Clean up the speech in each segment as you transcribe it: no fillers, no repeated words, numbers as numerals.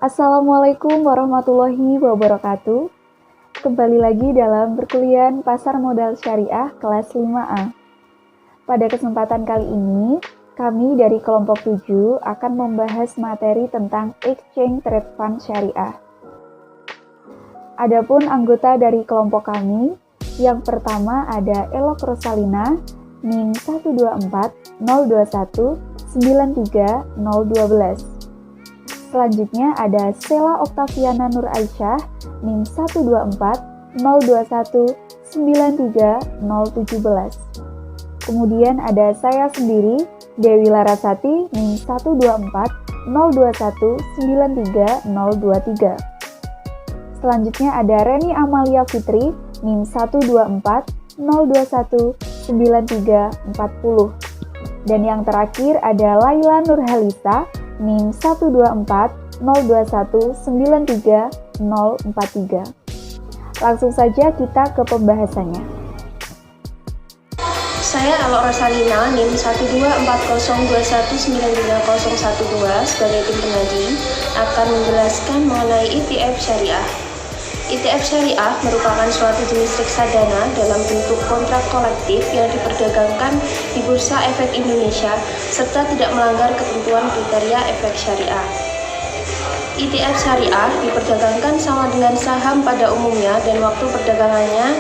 Assalamualaikum warahmatullahi wabarakatuh. Kembali lagi dalam perkuliahan Pasar Modal Syariah kelas 5A. Pada kesempatan kali ini, kami dari kelompok 7 akan membahas materi tentang Exchange Trade Fund Syariah. Adapun anggota dari kelompok kami, yang pertama ada Elok Rosalina, NIM 124-021-93012. Selanjutnya ada Sela Oktaviana Nur Aisyah, NIM 124-021-93017. Kemudian ada saya sendiri, Dewi Larasati, NIM 124-021-93023. Selanjutnya ada Reni Amalia Fitri, NIM 124-021-9340. Dan yang terakhir ada Laila Nurhalisa, NIM 124-021-93043. Langsung saja kita ke pembahasannya. Saya Elok Rosalina, NIM 124-021-93012 sebagai tim pengaji akan menjelaskan mengenai ETF Syariah. ETF Syariah merupakan suatu jenis reksadana dalam bentuk kontrak kolektif yang diperdagangkan di Bursa Efek Indonesia serta tidak melanggar ketentuan kriteria efek syariah. ETF Syariah diperdagangkan sama dengan saham pada umumnya dan waktu perdagangannya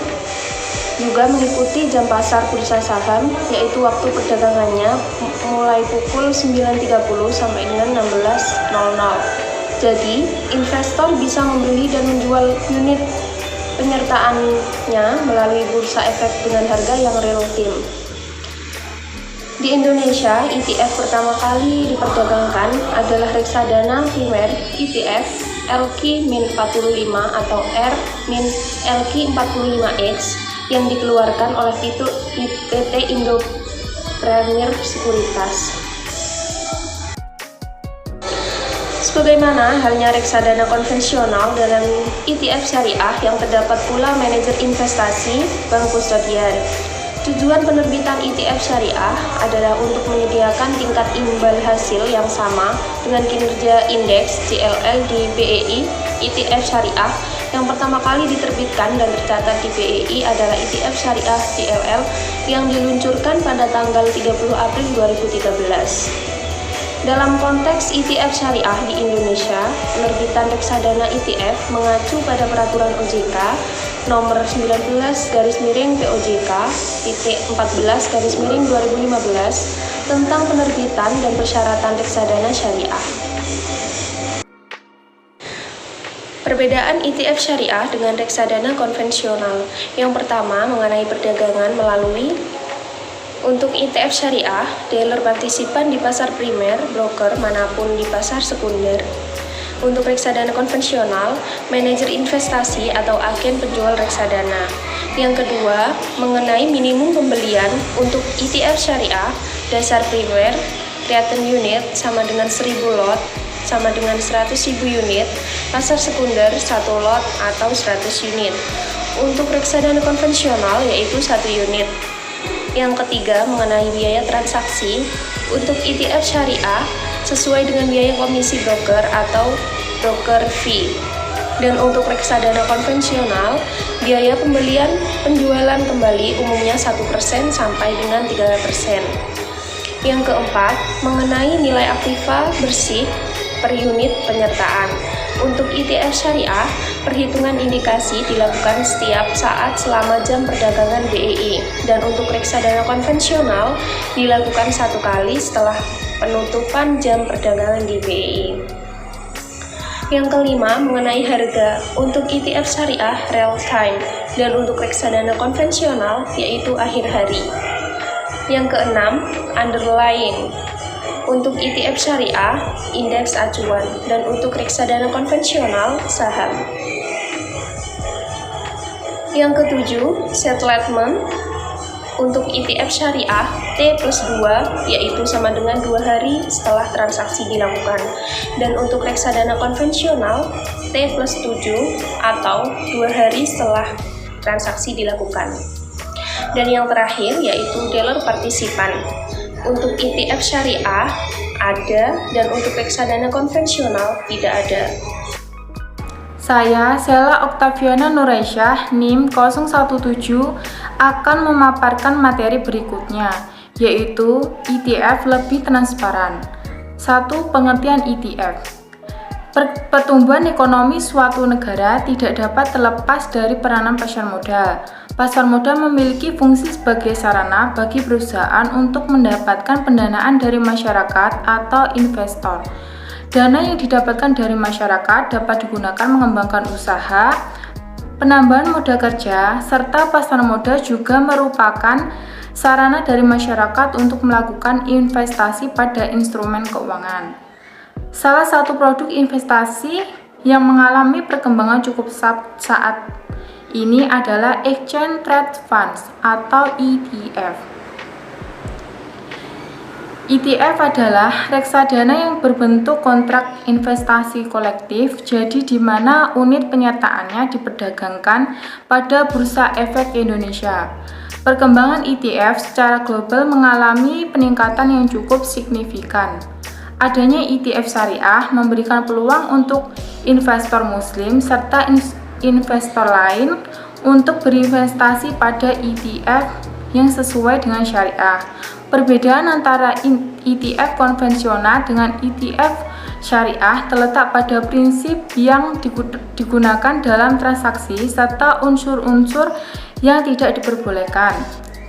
juga mengikuti jam pasar bursa saham, yaitu waktu perdagangannya mulai pukul 9.30 sampai dengan 16.00. Jadi, investor bisa membeli dan menjual unit penyertaannya melalui bursa efek dengan harga yang real time. Di Indonesia, ETF pertama kali diperdagangkan adalah reksadana primer ETF LQ-45 atau R-LQ45X yang dikeluarkan oleh PT Indo Premier Sekuritas. Sebagaimana halnya reksadana konvensional dalam ETF syariah yang terdapat pula manajer investasi, bank kustodian. Tujuan penerbitan ETF syariah adalah untuk menyediakan tingkat imbal hasil yang sama dengan kinerja indeks JLL di BEI. ETF syariah yang pertama kali diterbitkan dan tercatat di BEI adalah ETF syariah JLL yang diluncurkan pada tanggal 30 April 2013. Dalam konteks ETF syariah di Indonesia, penerbitan reksadana ETF mengacu pada peraturan OJK nomor 19/POJK-14/2015 tentang penerbitan dan persyaratan reksadana syariah. Perbedaan ETF syariah dengan reksadana konvensional. Yang pertama mengenai perdagangan melalui untuk ETF syariah, dealer partisipan di pasar primer, broker manapun di pasar sekunder. Untuk reksadana konvensional, manajer investasi atau agen penjual reksadana. Yang kedua, mengenai minimum pembelian untuk ETF syariah, dasar primer, creating unit sama dengan 1000 lot, sama dengan 100.000 unit, pasar sekunder 1 lot atau 100 unit. Untuk reksadana konvensional yaitu 1 unit. Yang ketiga, mengenai biaya transaksi. Untuk ETF syariah, sesuai dengan biaya komisi broker atau broker fee. Dan untuk reksadana konvensional, biaya pembelian penjualan kembali umumnya 1% sampai dengan 3%. Yang keempat, mengenai nilai aktiva bersih per unit penyertaan. Untuk ETF syariah, perhitungan indikasi dilakukan setiap saat selama jam perdagangan BEI, dan untuk reksadana konvensional dilakukan 1 kali setelah penutupan jam perdagangan di BEI. Yang kelima, mengenai harga. Untuk ETF syariah real time, dan untuk reksadana konvensional yaitu akhir hari. Yang keenam, underlying. Untuk ETF syariah, indeks acuan, dan untuk reksadana konvensional, saham. Yang ketujuh, settlement. Untuk ETF syariah, T+2, yaitu sama dengan 2 hari setelah transaksi dilakukan. Dan untuk reksadana konvensional, T+7 atau 2 hari setelah transaksi dilakukan. Dan yang terakhir, yaitu dealer partisipan. Untuk ETF syariah ada, dan untuk reksadana konvensional tidak ada. Saya, Sela Oktaviana Nuraisyah, NIM 017, akan memaparkan materi berikutnya, yaitu ETF lebih transparan. 1. Pengertian ETF. Pertumbuhan ekonomi suatu negara tidak dapat terlepas dari peranan pasar modal. Pasar modal memiliki fungsi sebagai sarana bagi perusahaan untuk mendapatkan pendanaan dari masyarakat atau investor. Dana yang didapatkan dari masyarakat dapat digunakan mengembangkan usaha, penambahan modal kerja, serta pasar modal juga merupakan sarana dari masyarakat untuk melakukan investasi pada instrumen keuangan. Salah satu produk investasi yang mengalami perkembangan cukup saat ini adalah Exchange Traded Funds atau ETF. ETF adalah reksadana yang berbentuk kontrak investasi kolektif, jadi di mana unit penyertaannya diperdagangkan pada Bursa Efek Indonesia. Perkembangan ETF secara global mengalami peningkatan yang cukup signifikan. Adanya ETF syariah memberikan peluang untuk investor muslim serta investor lain untuk berinvestasi pada ETF yang sesuai dengan syariah. Perbedaan antara ETF konvensional dengan ETF syariah terletak pada prinsip yang digunakan dalam transaksi serta unsur-unsur yang tidak diperbolehkan.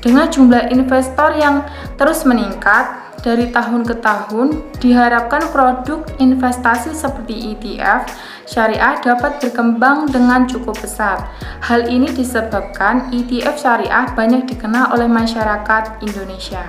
Dengan jumlah investor yang terus meningkat dari tahun ke tahun, diharapkan produk investasi seperti ETF syariah dapat berkembang dengan cukup pesat. Hal ini disebabkan ETF syariah banyak dikenal oleh masyarakat Indonesia.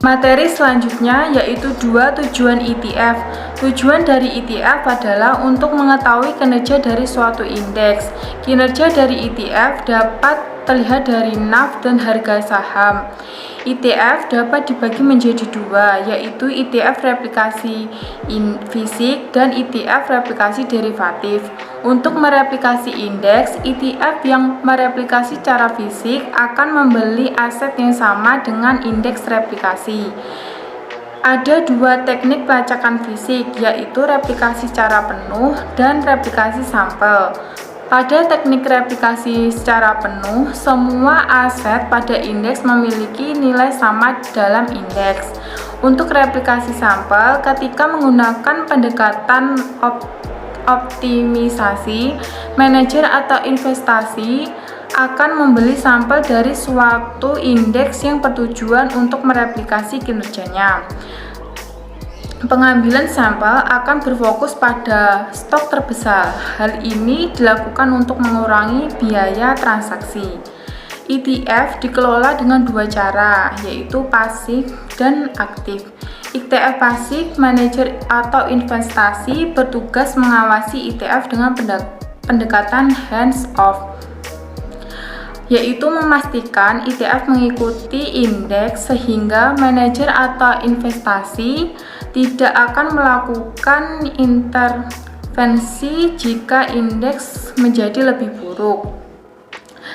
Materi selanjutnya yaitu 2 tujuan ETF. Tujuan dari ETF adalah untuk mengetahui kinerja dari suatu indeks. Kinerja dari ETF dapat terlihat dari NAV dan harga saham. ETF dapat dibagi menjadi dua, yaitu ETF replikasi fisik dan ETF replikasi derivatif. Untuk mereplikasi indeks, ETF yang mereplikasi secara fisik akan membeli aset yang sama dengan indeks replikasi. Ada dua teknik pelacakan fisik, yaitu replikasi secara penuh dan replikasi sampel. Pada teknik replikasi secara penuh, semua aset pada indeks memiliki nilai sama dalam indeks. Untuk replikasi sampel, ketika menggunakan pendekatan optimisasi, manajer atau investasi akan membeli sampel dari suatu indeks yang bertujuan untuk mereplikasi kinerjanya. Pengambilan sampel akan berfokus pada stok terbesar. Hal ini dilakukan untuk mengurangi biaya transaksi. ETF dikelola dengan dua cara, yaitu pasif dan aktif. ETF pasif, manajer atau investasi bertugas mengawasi ETF dengan pendekatan hands-off, yaitu memastikan ETF mengikuti indeks sehingga manajer atau investasi tidak akan melakukan intervensi jika indeks menjadi lebih buruk.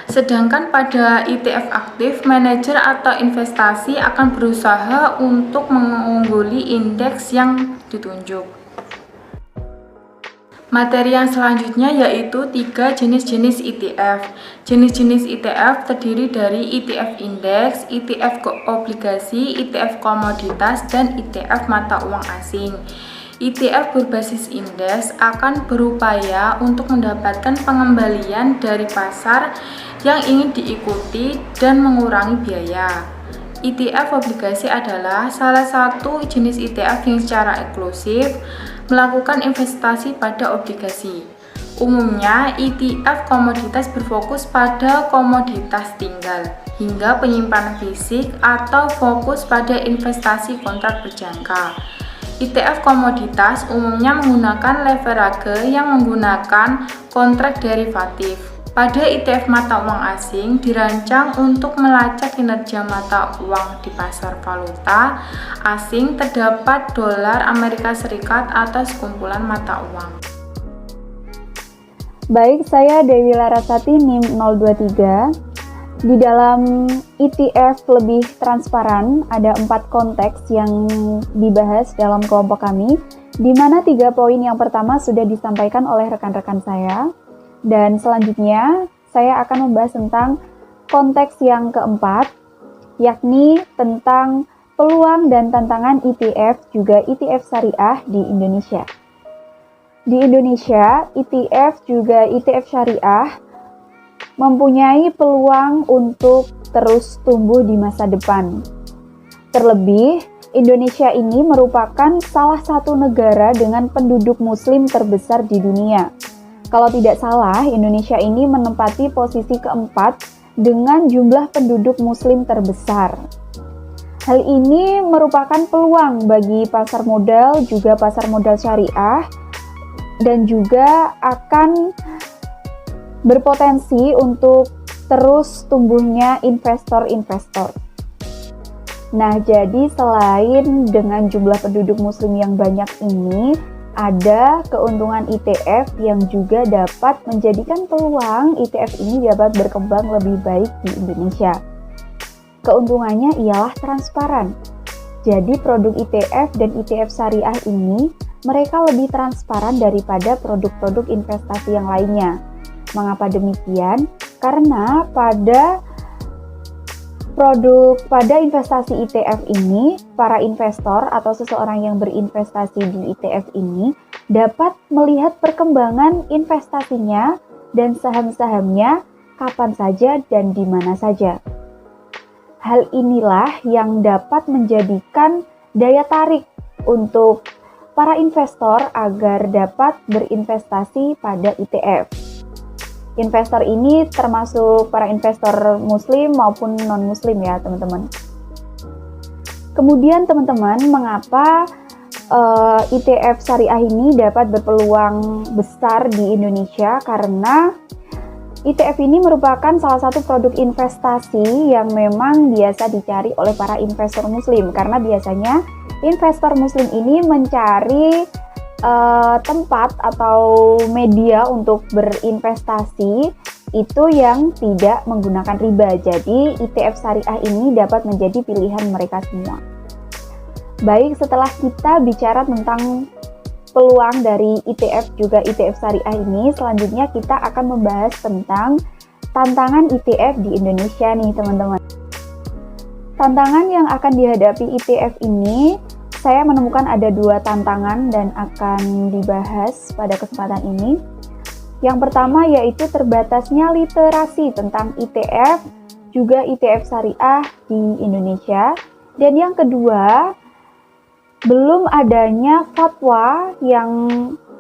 Sedangkan pada ETF aktif, manajer atau investasi akan berusaha untuk mengungguli indeks yang ditunjuk. Materi yang selanjutnya yaitu 3 jenis-jenis ETF. Jenis-jenis ETF terdiri dari ETF indeks, ETF obligasi, ETF komoditas, dan ETF mata uang asing. ETF berbasis indeks akan berupaya untuk mendapatkan pengembalian dari pasar yang ingin diikuti dan mengurangi biaya. ETF obligasi adalah salah satu jenis ETF yang secara eksklusif melakukan investasi pada obligasi. Umumnya, ETF komoditas berfokus pada komoditas tinggal hingga penyimpanan fisik atau fokus pada investasi kontrak berjangka. ETF komoditas umumnya menggunakan leverage yang menggunakan kontrak derivatif. Pada ETF mata uang asing dirancang untuk melacak kinerja mata uang di pasar valuta asing terdapat dolar Amerika Serikat atau sekumpulan mata uang. Baik, saya Dewi Larasati NIM 023. Di dalam ETF lebih transparan, ada 4 konteks yang dibahas dalam kelompok kami, di mana 3 poin yang pertama sudah disampaikan oleh rekan-rekan saya, dan selanjutnya saya akan membahas tentang konteks yang keempat, yakni tentang peluang dan tantangan ETF, juga ETF syariah di Indonesia. Di Indonesia, ETF juga ETF syariah mempunyai peluang untuk terus tumbuh di masa depan. Terlebih, Indonesia ini merupakan salah satu negara dengan penduduk muslim terbesar di dunia. Kalau tidak salah, Indonesia ini menempati posisi keempat dengan jumlah penduduk muslim terbesar. Hal ini merupakan peluang bagi pasar modal, juga pasar modal syariah, dan juga akan berpotensi untuk terus tumbuhnya investor-investor. Nah, jadi selain dengan jumlah penduduk muslim yang banyak ini, ada keuntungan ETF yang juga dapat menjadikan peluang ETF ini dapat berkembang lebih baik di Indonesia. Keuntungannya ialah transparan. Jadi produk ETF dan ETF syariah ini mereka lebih transparan daripada produk-produk investasi yang lainnya. Mengapa demikian? Karena pada investasi ETF ini, para investor atau seseorang yang berinvestasi di ETF ini dapat melihat perkembangan investasinya dan saham-sahamnya kapan saja dan di mana saja. Hal inilah yang dapat menjadikan daya tarik untuk para investor agar dapat berinvestasi pada ETF. Investor ini termasuk para investor muslim maupun non-muslim ya teman-teman. Kemudian teman-teman, mengapa ETF syariah ini dapat berpeluang besar di Indonesia? Karena ETF ini merupakan salah satu produk investasi yang memang biasa dicari oleh para investor muslim. Karena biasanya investor muslim ini mencari tempat atau media untuk berinvestasi itu yang tidak menggunakan riba. Jadi ETF syariah ini dapat menjadi pilihan mereka semua. Baik, setelah kita bicara tentang peluang dari ETF juga ETF syariah ini, selanjutnya kita akan membahas tentang tantangan ETF di Indonesia nih teman-teman. Tantangan yang akan dihadapi ETF ini, saya menemukan ada 2 tantangan dan akan dibahas pada kesempatan ini. Yang pertama yaitu terbatasnya literasi tentang ETF, juga ETF syariah di Indonesia. Dan yang kedua, belum adanya fatwa yang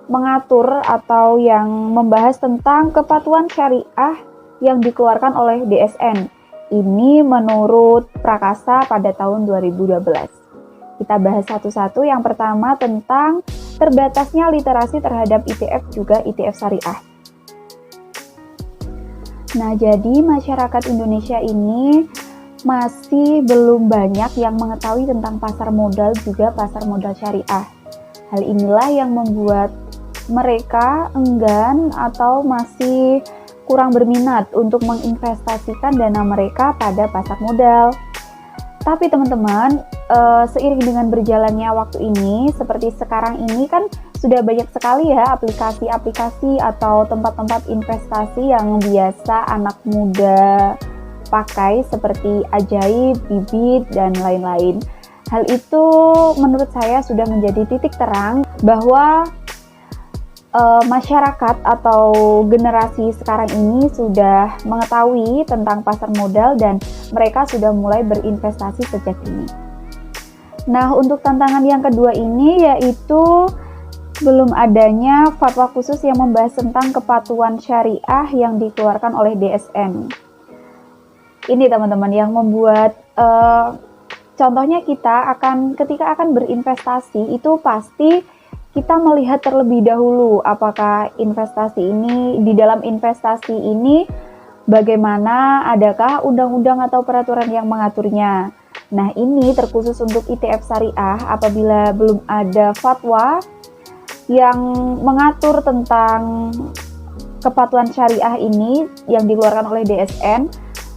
mengatur atau yang membahas tentang kepatuhan syariah yang dikeluarkan oleh DSN. Ini menurut Prakasa pada tahun 2012. Kita bahas satu-satu. Yang pertama tentang terbatasnya literasi terhadap ETF juga ETF syariah. Nah, jadi masyarakat Indonesia ini masih belum banyak yang mengetahui tentang pasar modal juga pasar modal syariah. Hal inilah yang membuat mereka enggan atau masih kurang berminat untuk menginvestasikan dana mereka pada pasar modal. Tapi teman-teman, seiring dengan berjalannya waktu ini, seperti sekarang ini kan sudah banyak sekali ya aplikasi-aplikasi atau tempat-tempat investasi yang biasa anak muda pakai seperti Ajaib, Bibit, dan lain-lain. Hal itu menurut saya sudah menjadi titik terang bahwa masyarakat atau generasi sekarang ini sudah mengetahui tentang pasar modal dan mereka sudah mulai berinvestasi sejak dini. Nah, untuk tantangan yang kedua ini yaitu belum adanya fatwa khusus yang membahas tentang kepatuhan syariah yang dikeluarkan oleh DSN. Ini teman-teman yang membuat contohnya ketika akan berinvestasi itu pasti kita melihat terlebih dahulu apakah di dalam investasi ini bagaimana, adakah undang-undang atau peraturan yang mengaturnya. Nah, ini terkhusus untuk ETF syariah apabila belum ada fatwa yang mengatur tentang kepatuhan syariah ini yang dikeluarkan oleh DSN,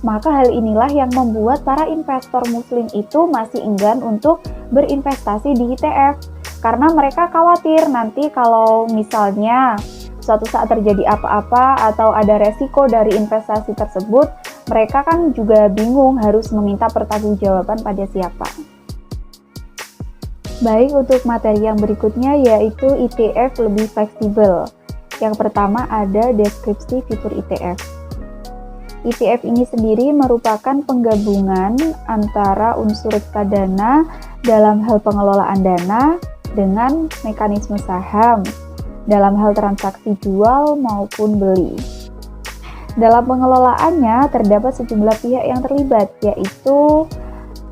Maka hal inilah yang membuat para investor muslim itu masih enggan untuk berinvestasi di ITF. Karena mereka khawatir nanti kalau misalnya suatu saat terjadi apa-apa atau ada resiko dari investasi tersebut, mereka kan juga bingung harus meminta pertanggungjawaban pada siapa. Baik, untuk materi yang berikutnya yaitu ITF lebih fleksibel. Yang pertama ada deskripsi fitur ITF. ITF ini sendiri merupakan penggabungan antara unsur reksadana dalam hal pengelolaan dana dengan mekanisme saham dalam hal transaksi jual maupun beli. Dalam pengelolaannya terdapat sejumlah pihak yang terlibat, yaitu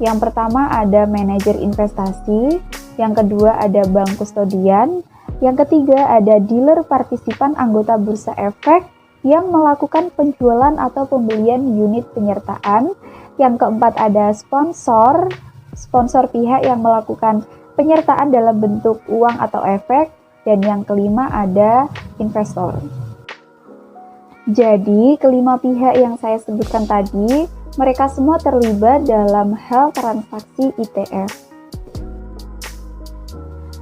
yang pertama ada manajer investasi, yang kedua ada bank kustodian, yang ketiga ada dealer partisipan anggota bursa efek yang melakukan penjualan atau pembelian unit penyertaan, yang keempat ada sponsor pihak yang melakukan penyertaan dalam bentuk uang atau efek, dan yang kelima ada investor. Jadi, kelima pihak yang saya sebutkan tadi, mereka semua terlibat dalam hal transaksi ITF.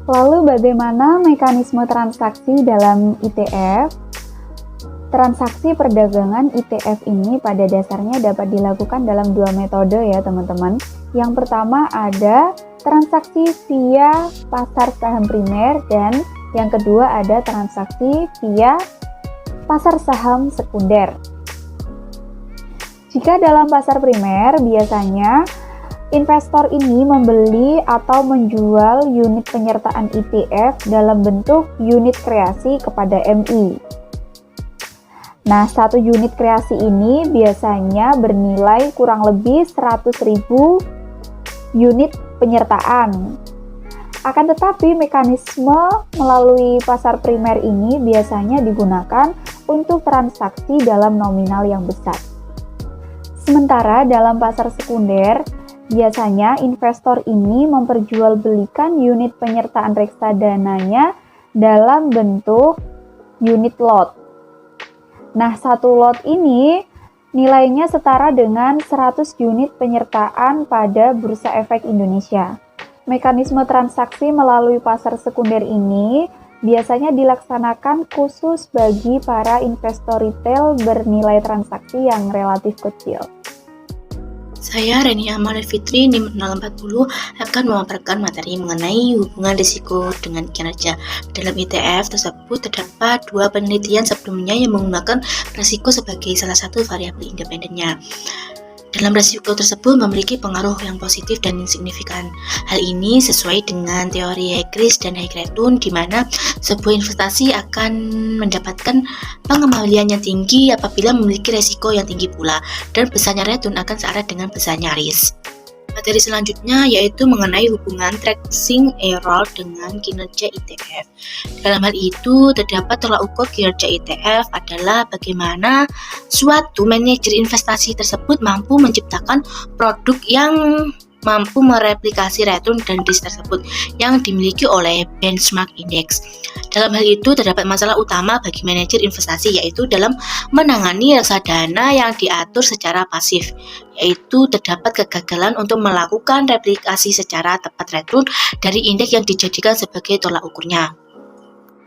Lalu bagaimana mekanisme transaksi dalam ITF? Transaksi perdagangan ITF ini pada dasarnya dapat dilakukan dalam dua metode ya teman-teman. Yang pertama ada transaksi via pasar saham primer dan yang kedua ada transaksi via pasar saham sekunder. Jika dalam pasar primer biasanya investor ini membeli atau menjual unit penyertaan ITF dalam bentuk unit kreasi kepada MI. Nah, satu unit kreasi ini biasanya bernilai kurang lebih 100.000 unit penyertaan. Akan tetapi mekanisme melalui pasar primer ini biasanya digunakan untuk transaksi dalam nominal yang besar. Sementara dalam pasar sekunder, biasanya investor ini memperjualbelikan unit penyertaan reksadananya dalam bentuk unit lot. Nah, satu lot ini nilainya setara dengan 100 unit penyertaan pada Bursa Efek Indonesia. Mekanisme transaksi melalui pasar sekunder ini biasanya dilaksanakan khusus bagi para investor retail bernilai transaksi yang relatif kecil. Saya Reni Amal Fitri, NIM 040, akan memaparkan materi mengenai hubungan risiko dengan kinerja. Dalam ITF tersebut terdapat dua penelitian sebelumnya yang menggunakan risiko sebagai salah satu variabel independennya. Dalam risiko tersebut memiliki pengaruh yang positif dan signifikan. Hal ini sesuai dengan teori Heikris dan Heikretun, di mana sebuah investasi akan mendapatkan pengembalian yang tinggi apabila memiliki risiko yang tinggi pula, dan besarnya return akan searah dengan besarnya risk. Materi selanjutnya yaitu mengenai hubungan tracking error dengan kinerja ITF. Dalam hal itu, terdapat tolak ukur kinerja ITF adalah bagaimana suatu manajer investasi tersebut mampu menciptakan produk yang mampu mereplikasi return dan risk tersebut yang dimiliki oleh benchmark index. Dalam hal itu, terdapat masalah utama bagi manajer investasi, yaitu dalam menangani reksadana yang diatur secara pasif, yaitu terdapat kegagalan untuk melakukan replikasi secara tepat return dari indeks yang dijadikan sebagai tolak ukurnya.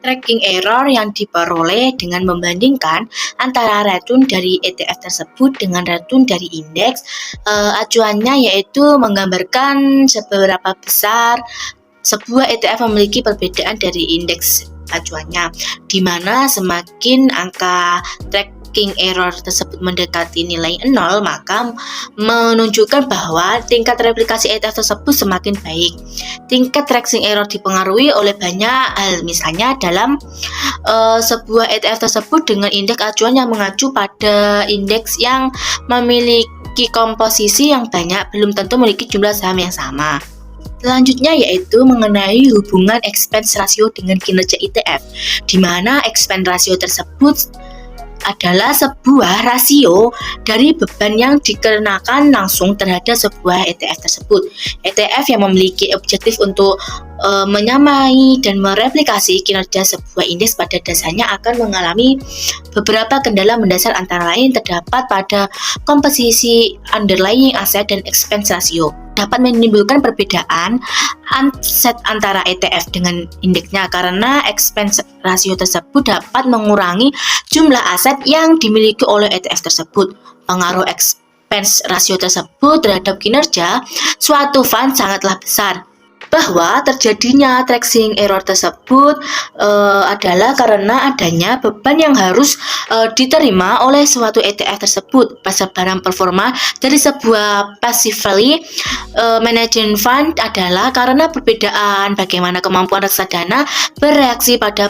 Tracking error yang diperoleh dengan membandingkan antara return dari ETF tersebut dengan return dari indeks. Acuannya yaitu menggambarkan seberapa besar sebuah ETF memiliki perbedaan dari indeks acuannya, di mana semakin angka tracking error tersebut mendekati nilai 0, maka menunjukkan bahwa tingkat replikasi ETF tersebut semakin baik. Tingkat tracking error dipengaruhi oleh banyak hal, misalnya dalam sebuah ETF tersebut dengan indeks acuan yang mengacu pada indeks yang memiliki komposisi yang banyak belum tentu memiliki jumlah saham yang sama. Selanjutnya yaitu mengenai hubungan expense ratio dengan kinerja ETF, di mana expense ratio tersebut adalah sebuah rasio dari beban yang dikenakan langsung terhadap sebuah ETF tersebut. ETF yang memiliki objektif untuk menyamai dan mereplikasi kinerja sebuah indeks pada dasarnya akan mengalami beberapa kendala mendasar, antara lain terdapat pada komposisi underlying asset dan expense ratio. Dapat menimbulkan perbedaan aset antara ETF dengan indeksnya karena expense ratio tersebut dapat mengurangi jumlah aset yang dimiliki oleh ETF tersebut. Pengaruh expense ratio tersebut terhadap kinerja suatu fund sangatlah besar. Bahwa terjadinya tracking error tersebut adalah karena adanya beban yang harus diterima oleh suatu ETF tersebut. Persebaran performa dari sebuah passively managed fund adalah karena perbedaan bagaimana kemampuan reksadana bereaksi pada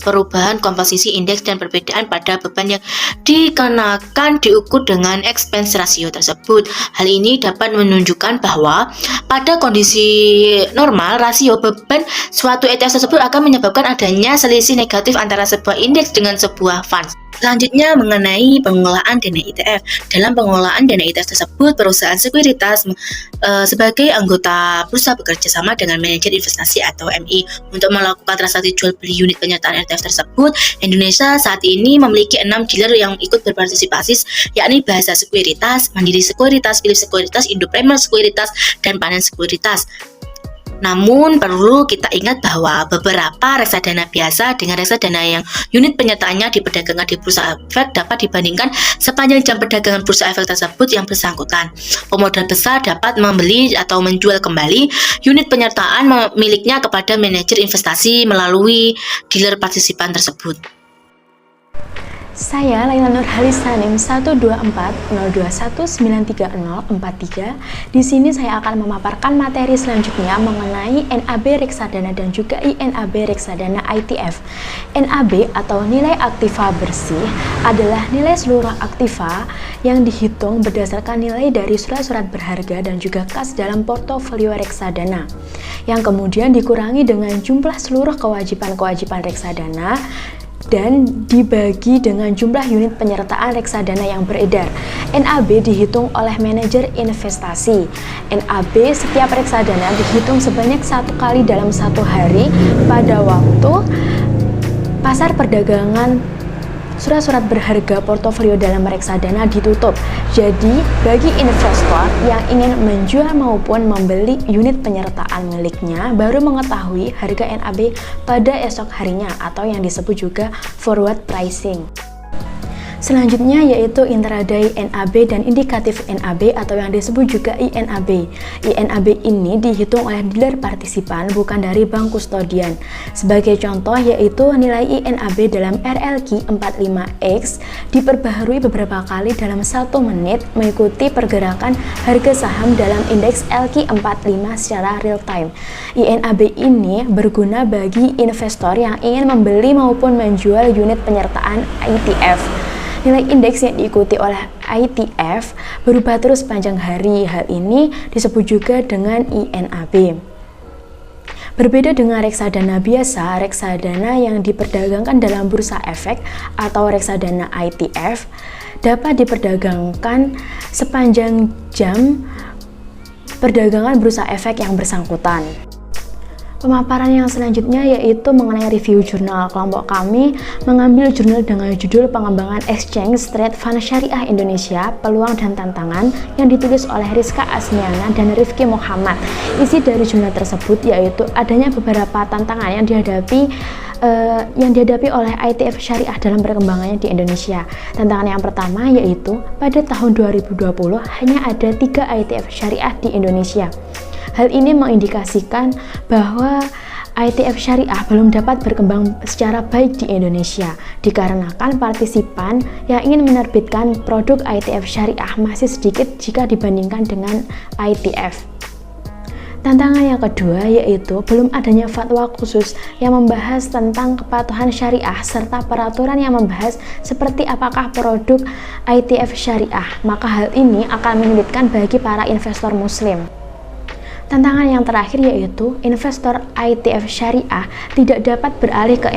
perubahan komposisi indeks dan perbedaan pada beban yang dikenakan diukur dengan expense ratio tersebut. Hal ini dapat menunjukkan bahwa pada kondisi normal, rasio beban suatu ETF tersebut akan menyebabkan adanya selisih negatif antara sebuah indeks dengan sebuah fund. Selanjutnya mengenai pengelolaan dana ETF. Dalam pengelolaan dana ETF tersebut, perusahaan sekuritas sebagai anggota bursa bekerja sama dengan manajer investasi atau MI untuk melakukan transaksi jual beli unit penyertaan ETF tersebut. Indonesia saat ini memiliki 6 dealer yang ikut berpartisipasi, yakni Bahasa Sekuritas, Mandiri Sekuritas, Philips Sekuritas, Indo Premier Sekuritas, dan Panen Sekuritas. Namun perlu kita ingat bahwa beberapa reksadana biasa dengan reksadana yang unit penyertaannya diperdagangkan di bursa efek dapat dibandingkan sepanjang jam perdagangan bursa efek tersebut yang bersangkutan. Pemodal besar dapat membeli atau menjual kembali unit penyertaan miliknya kepada manajer investasi melalui dealer partisipan tersebut. Saya Laila Nurhalisa NIM 12402193043. Di sini saya akan memaparkan materi selanjutnya mengenai NAB reksadana dan juga INAB reksadana ITF. NAB atau nilai aktiva bersih adalah nilai seluruh aktiva yang dihitung berdasarkan nilai dari surat-surat berharga dan juga kas dalam portofolio reksadana, yang kemudian dikurangi dengan jumlah seluruh kewajiban-kewajiban reksadana dan dibagi dengan jumlah unit penyertaan reksadana yang beredar. NAB dihitung oleh manajer investasi. NAB setiap reksadana dihitung sebanyak 1 kali dalam 1 hari pada waktu pasar perdagangan surat-surat berharga portofolio dalam reksadana ditutup. Jadi, bagi investor yang ingin menjual maupun membeli unit penyertaan miliknya baru mengetahui harga NAB pada esok harinya atau yang disebut juga forward pricing. Selanjutnya yaitu intraday NAB dan indikatif NAB atau yang disebut juga INAB. INAB ini dihitung oleh dealer partisipan bukan dari bank kustodian. Sebagai contoh yaitu nilai INAB dalam RLQ 45X diperbaharui beberapa kali dalam 1 menit mengikuti pergerakan harga saham dalam indeks LQ45 secara real time. INAB ini berguna bagi investor yang ingin membeli maupun menjual unit penyertaan ITF. Nilai indeks yang diikuti oleh ITF berubah terus sepanjang hari. Hal ini disebut juga dengan INAB. Berbeda dengan reksadana biasa, reksadana yang diperdagangkan dalam bursa efek atau reksadana ITF dapat diperdagangkan sepanjang jam perdagangan bursa efek yang bersangkutan. Pemaparan yang selanjutnya yaitu mengenai review jurnal. Kelompok kami mengambil jurnal dengan judul Pengembangan Exchange Trade Fund Syariah Indonesia, Peluang dan Tantangan yang ditulis oleh Rizka Asmiana dan Rifki Muhammad. Isi dari jurnal tersebut yaitu adanya beberapa tantangan yang dihadapi oleh ITF syariah dalam perkembangannya di Indonesia. Tantangan yang pertama yaitu pada tahun 2020 hanya ada 3 ITF syariah di Indonesia. Hal ini mengindikasikan bahwa ITF syariah belum dapat berkembang secara baik di Indonesia dikarenakan partisipan yang ingin menerbitkan produk ITF syariah masih sedikit jika dibandingkan dengan ITF. Tantangan yang kedua yaitu belum adanya fatwa khusus yang membahas tentang kepatuhan syariah serta peraturan yang membahas seperti apakah produk ITF syariah, maka hal ini akan menyulitkan bagi para investor muslim. Tantangan yang terakhir yaitu investor ITF syariah tidak dapat beralih ke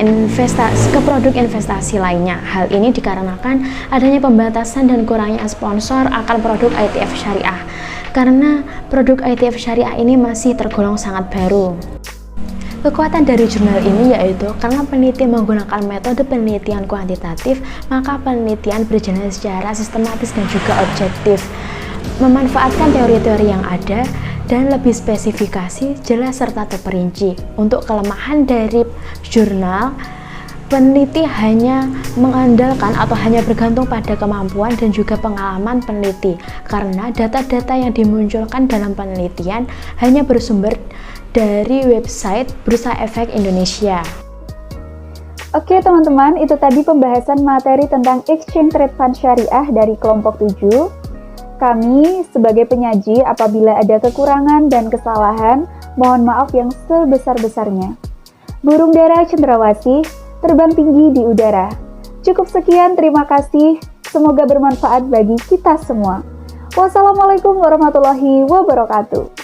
produk investasi lainnya. Hal ini dikarenakan adanya pembatasan dan kurangnya sponsor akan produk ITF syariah. Karena produk ITF syariah ini masih tergolong sangat baru. Kekuatan dari jurnal ini yaitu karena peneliti menggunakan metode penelitian kuantitatif, maka penelitian berjalan secara sistematis dan juga objektif, memanfaatkan teori-teori yang ada dan lebih spesifikasi, jelas serta terperinci. Untuk kelemahan dari jurnal, peneliti hanya mengandalkan atau hanya bergantung pada kemampuan dan juga pengalaman peneliti, karena data-data yang dimunculkan dalam penelitian hanya bersumber dari website Bursa Efek Indonesia. Oke teman-teman, itu tadi pembahasan materi tentang Exchange Trade Fund Syariah dari kelompok 7. Kami sebagai penyaji apabila ada kekurangan dan kesalahan, mohon maaf yang sebesar-besarnya. Burung dara cendrawasih, terbang tinggi di udara. Cukup sekian, terima kasih. Semoga bermanfaat bagi kita semua. Wassalamualaikum warahmatullahi wabarakatuh.